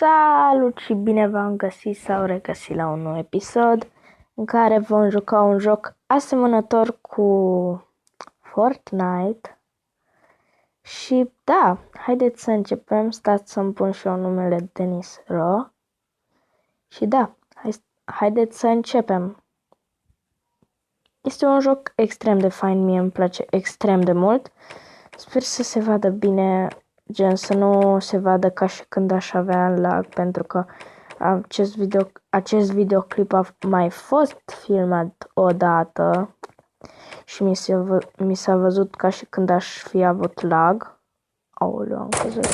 Salut și bine v-am găsit sau regăsit la un nou episod în care vom juca un joc asemănător cu Fortnite. Și da, haideți să începem, stați să-mi pun și eu numele Denis Ro. Și da, haideți să începem. Este un joc extrem de fain, mie îmi place extrem de mult. Sper să se vadă bine, gen să nu se vadă ca și când aș avea lag, pentru că acest videoclip a mai fost filmat odată și mi s-a văzut ca și când aș fi avut lag. Aoleu, am căzut.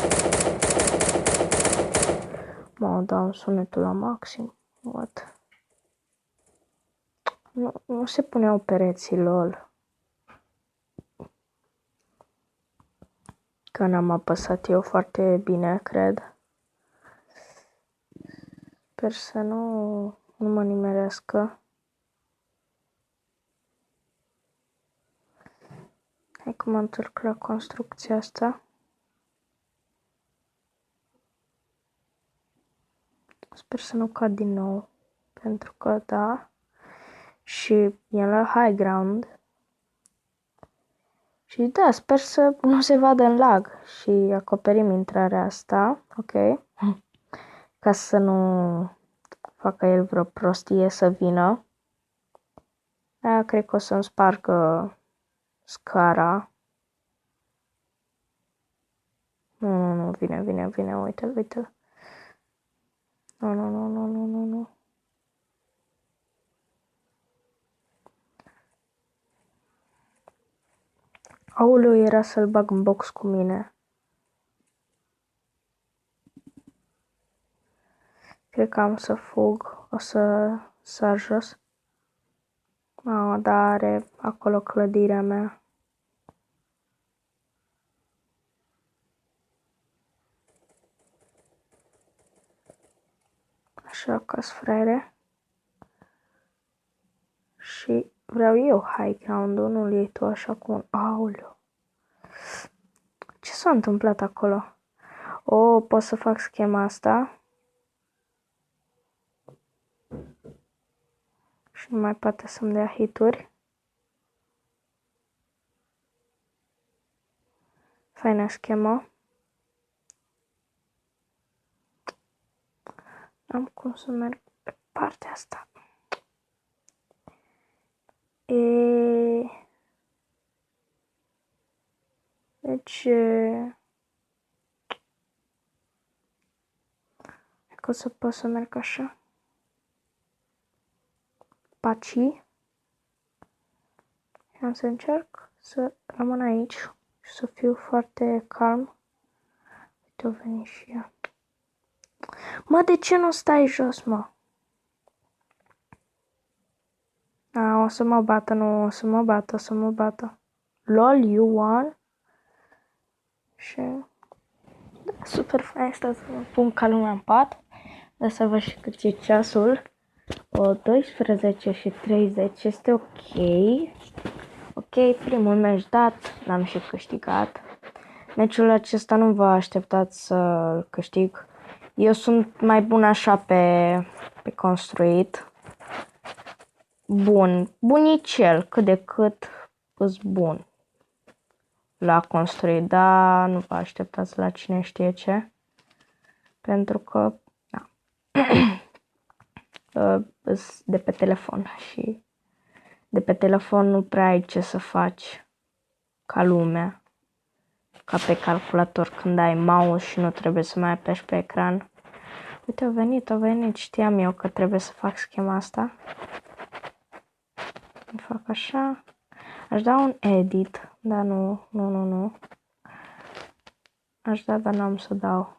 Mă, dau sunetul la maxim. What? Nu se puneau pereții, lol. Că n-am apăsat eu foarte bine, cred. Sper să nu mă nimerească. Hai că mă întorc la construcția asta. Sper să nu cad din nou, pentru că da. Și e la high ground. Și da, sper să nu se vadă în lag și acoperim intrarea asta, ok? Ca să nu facă el vreo prostie să vină. Da, cred că o să-mi spargă scara. Nu, vine, uite-l. Nu. Aoleu, era să-l bag în box cu mine. Cred că am să fug, o să sar jos. Da, are acolo clădirea mea. Așa că-s frere. Și vreau eu high ground-ul, nu-l iei tu așa cu un... Aoleu. Ce s-a întâmplat acolo? Pot să fac schema asta. Și nu mai poate să-mi dea hituri. Faină schemă. Am cum să merg pe partea asta. Deci... Că o să pot să merg așa. Paci. Și am să încerc să rămân aici și să fiu foarte calm. Uite, o veni și ea. Mă, de ce nu stai jos, mă? O să mă bată, nu, o să mă bată. LOL, you won? Și... Da, super fain, asta să mă pun ca lumea în pat. Dar să văd și cât e ceasul. 12:30, este ok. Ok, primul meci dat, l-am și câștigat. Meciul acesta nu vă așteptați să-l câștig. Eu sunt mai bun așa pe construit. Bunicel, cât de cât îs bun la construit, dar nu vă așteptați la cine știe ce. Pentru că, da, de pe telefon și de pe telefon nu prea ai ce să faci ca lumea, ca pe calculator când ai mouse și nu trebuie să mai apeși pe ecran. Uite, au venit, știam eu că trebuie să fac schema asta. Îmi fac așa. Aș da un edit, dar nu. Aș da, dar n-am să dau.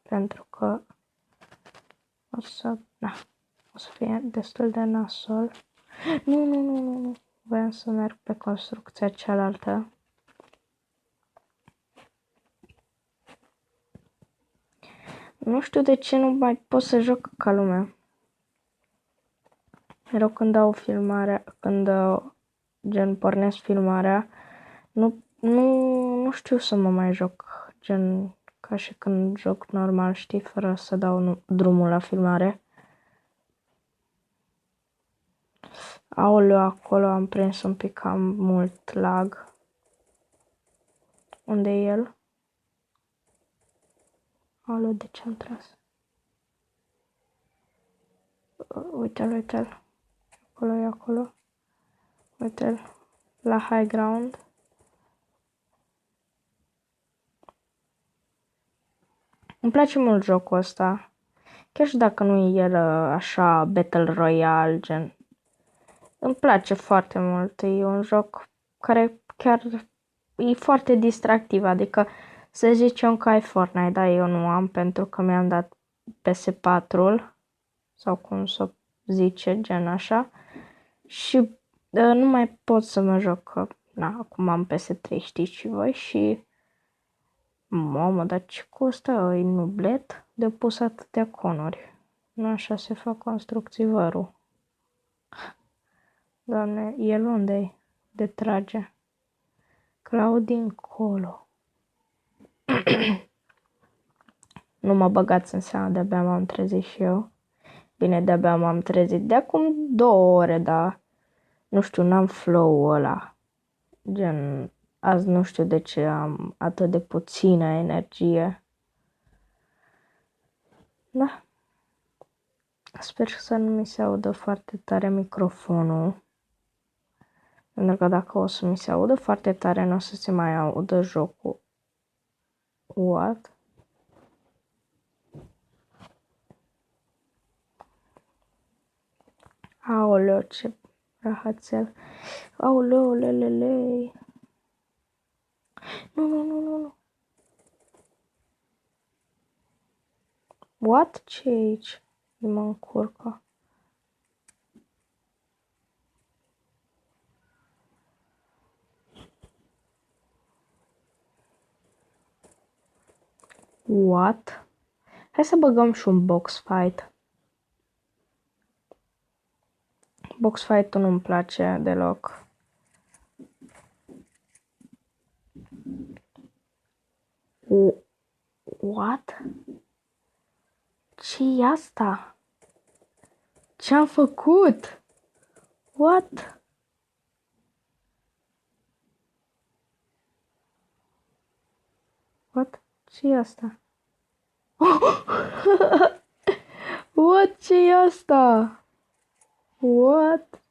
Pentru că o să fie destul de nasol. Nu. Voiam să merg pe construcția cealaltă. Nu știu de ce nu mai pot să joc ca lumea. Mereu când dau filmarea, când gen pornesc filmarea, nu știu să mă mai joc gen ca și când joc normal, știi, fără să dau drumul la filmare. Aoleu, acolo am prins un pic cam mult lag. Unde e el? Aoleu, de ce am tras? Uite-l, uite-l. Acolo e acolo. Uite-l. La high ground. Îmi place mult jocul ăsta. Chiar și dacă nu e el așa Battle Royale, gen. Îmi place foarte mult. E un joc care chiar e foarte distractiv. Adică să zicem că ai Fortnite, dar eu nu am pentru că mi-am dat PS4-ul. Sau cum să zice, gen așa. Și nu mai pot să mă joc, că na, acum am PS3, știți și voi, și mamă, dar ce costă e nublet de pus atâtea conuri. Nu așa se fac construcții vărul. Doamne, el unde-i de trage? Cloud dincolo. Nu mă băgați în seama, de-abia m-am trezit și eu. Bine, de-abia m-am trezit de acum 2 ore, dar nu știu, n-am flow-ul ăla. Gen, azi nu știu de ce am atât de puțină energie. Da. Sper să nu mi se audă foarte tare microfonul. Pentru că dacă o să mi se audă foarte tare, nu o să se mai audă jocul. What? Aoleu, ce rahațel. Aoleu, lelelei. Nu, nu, nu, nu, nu. What? Ce e aici? Mă încurcă. What? Hai să băgăm și un box fight. Box fight-ul nu-mi place deloc. What? Ce-i asta? Ce-am făcut? What? What? Ce-i asta? What? Ce-i asta? What?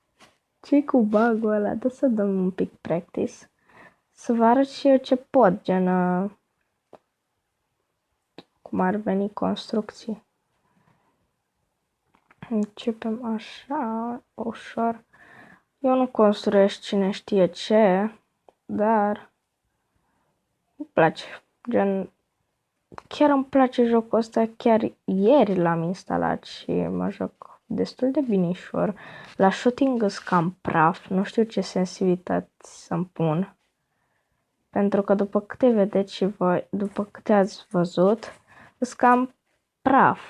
Ce-i cu bug-ul ăla? Dă să dăm un pic practice. Să vă arăt și eu ce pot, gen... cum ar veni construcții. Începem așa, ușor. Eu nu construiesc cine știe ce, dar îmi place. Gen, chiar îmi place jocul ăsta. Chiar ieri l-am instalat și mă joc destul de binișor. La shooting îs cam praf, nu știu ce sensibilități să-mi pun. Pentru că după câte vedeți și voi, după câte ați văzut, îs cam praf.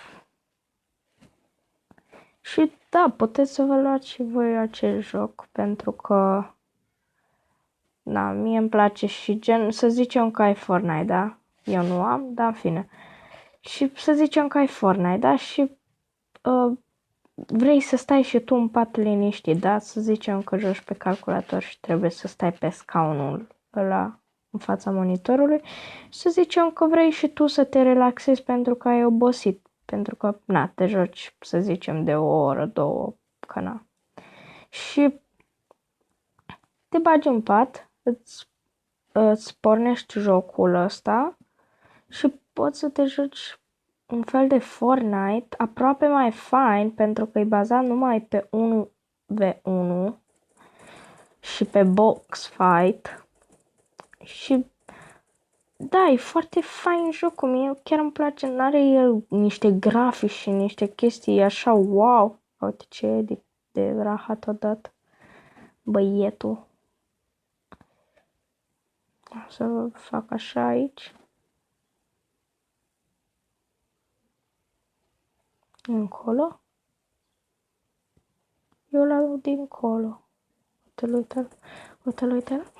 Și da, puteți să vă luați și voi acest joc, pentru că da, mie îmi place și gen, să zicem că ai Fortnite, da? Eu nu am, dar în fine. Și să zicem că ai Fortnite, da? Și vrei să stai și tu în pat liniștit, da? Să zicem că joci pe calculator și trebuie să stai pe scaunul ăla în fața monitorului. Să zicem că vrei și tu să te relaxezi pentru că ai obosit. Pentru că, na, te joci, să zicem, de o oră, 2, că na. Și te bagi în pat, îți pornești jocul ăsta și poți să te joci un fel de Fortnite aproape mai fain pentru că e bazat numai pe 1v1 și pe box fight și da, e foarte fain jocul, mie chiar îmi place, n-are el niște grafici și niște chestii așa, wow, uite ce edit de rahat odată băietul. O să fac așa aici. Încolo. Eu la dincolo. Uite-l, uite-l, uite-l, uite-l.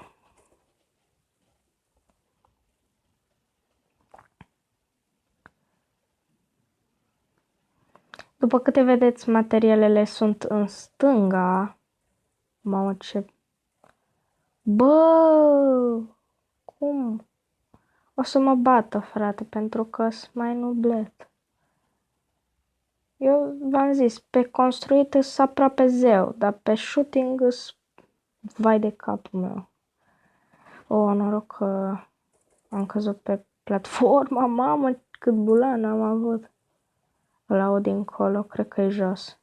După câte vedeți, materialele sunt în stânga. Mamă, ce... Bă! Cum? O să mă bată, frate, pentru că sunt mai nublet. Eu v-am zis, pe construit sunt aproape zeu, dar pe shooting sunt vai de capul meu. O, noroc că am căzut pe platforma, mamă, cât bulan am avut. Îl aud dincolo, cred că e jos.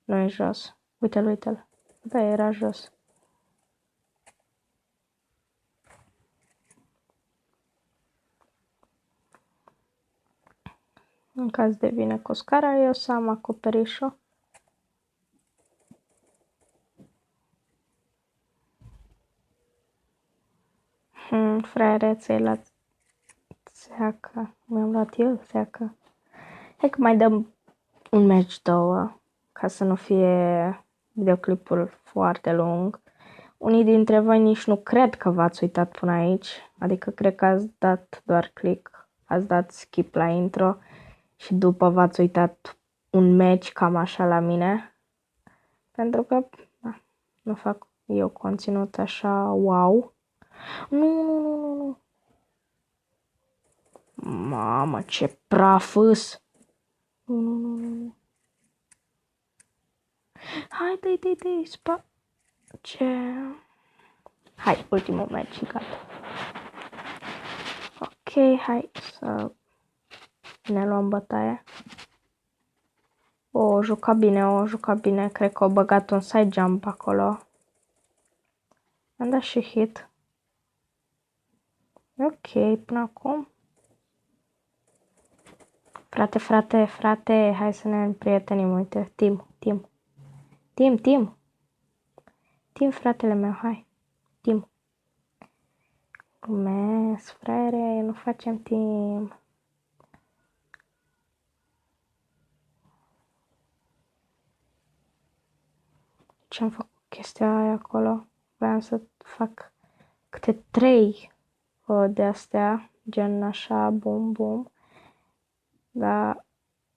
Nu e jos. Uite-l, uite-l. Da, era jos. În caz de vine cu scara, eu să am acoperișul. Fraiere, ți-ai luat seacă. Mi-am luat eu seacă. Hai că mai dăm un meci, două, ca să nu fie videoclipul foarte lung. Unii dintre voi nici nu cred că v-ați uitat până aici, adică cred că ați dat doar click, ați dat skip la intro și după v-ați uitat un meci cam așa la mine, pentru că nu fac eu conținut așa wow. Nu. Mamă, ce praf îs! Nu. Hai, dă-i, ce... Hai, ultimul meci și gata. Ok, hai să ne luăm bătaie. O juca bine. Cred că au băgat un side jump acolo. Am dat și hit. Ok, până acum. Frate, hai să ne împrietenim, uite, Tim, fratele meu, hai, Tim. Glumesc, frere, nu facem timp. Ce-am făcut chestia aia acolo? Vreau să fac câte 3 de astea, gen așa, bum. Dar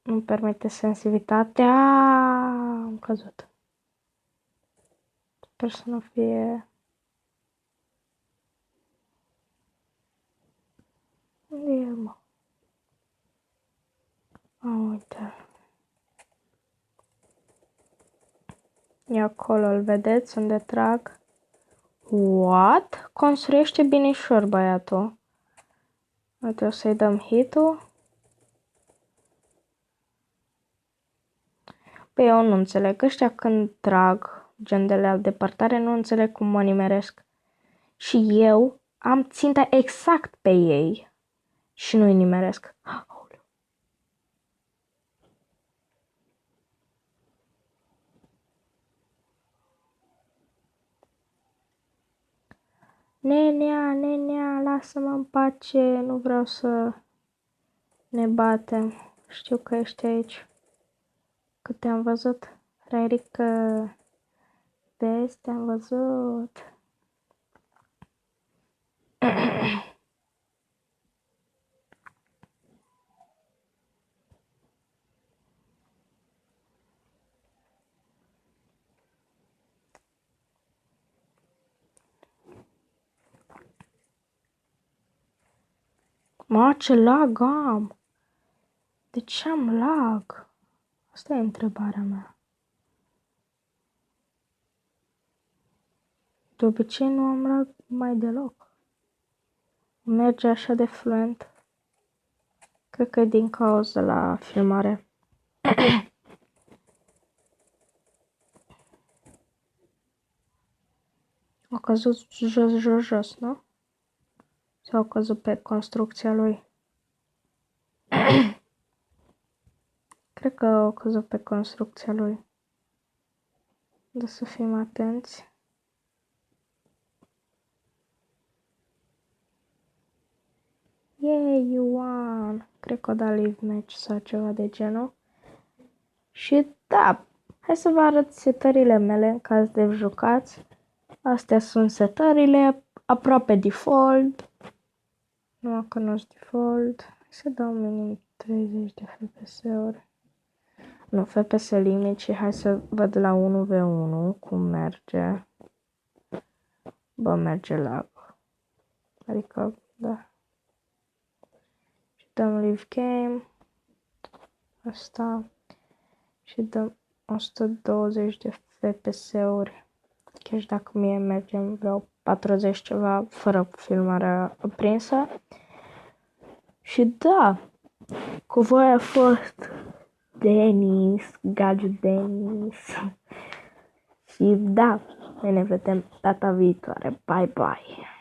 nu permite sensibilitatea. Am căzut. Sper să nu fie... Unde e, mă? Uite. E acolo, îl vedeți unde trag? What? Construiește binișor băiatul. Uite, o să-i dăm hit-ul. Păi eu nu înțeleg. Ăștia când trag gen de la depărtare, nu înțeleg cum mă nimeresc. Și eu am ținta exact pe ei și nu-i nimeresc. Nenea, lasă-mă în pace, nu vreau să ne batem. Știu că ești aici. Că te-am văzut, Raerică. Vezi, te-am văzut. Mă, ce lag am! De ce am lag? Asta e întrebarea mea. De obicei nu am lag mai deloc. Merge așa de fluent. Cred că e din cauza la filmare. A căzut jos, nu? Sau a căzut pe construcția lui? Cred că a căzut pe construcția lui. Dar să fim atenți. Yay, you won! Cred că o da live match sau ceva de genul. Și da, hai să vă arăt setările mele în caz de jucați. Astea sunt setările, aproape default. Nu că nu-s default. Hai să dau minim 30 de FPS-uri. Nu, FPS limit și hai să văd la 1v1 cum merge. Bă, merge lag. Adică, da. Și dăm live game. Asta. Și dăm 120 de FPS-uri. Chiar și dacă mie merge în vreo 40 ceva, fără filmarea aprinsă. Și da, cu voi a fost Denis, Gagiu Denis. Și da, noi ne vedem data viitoare. Bye, bye!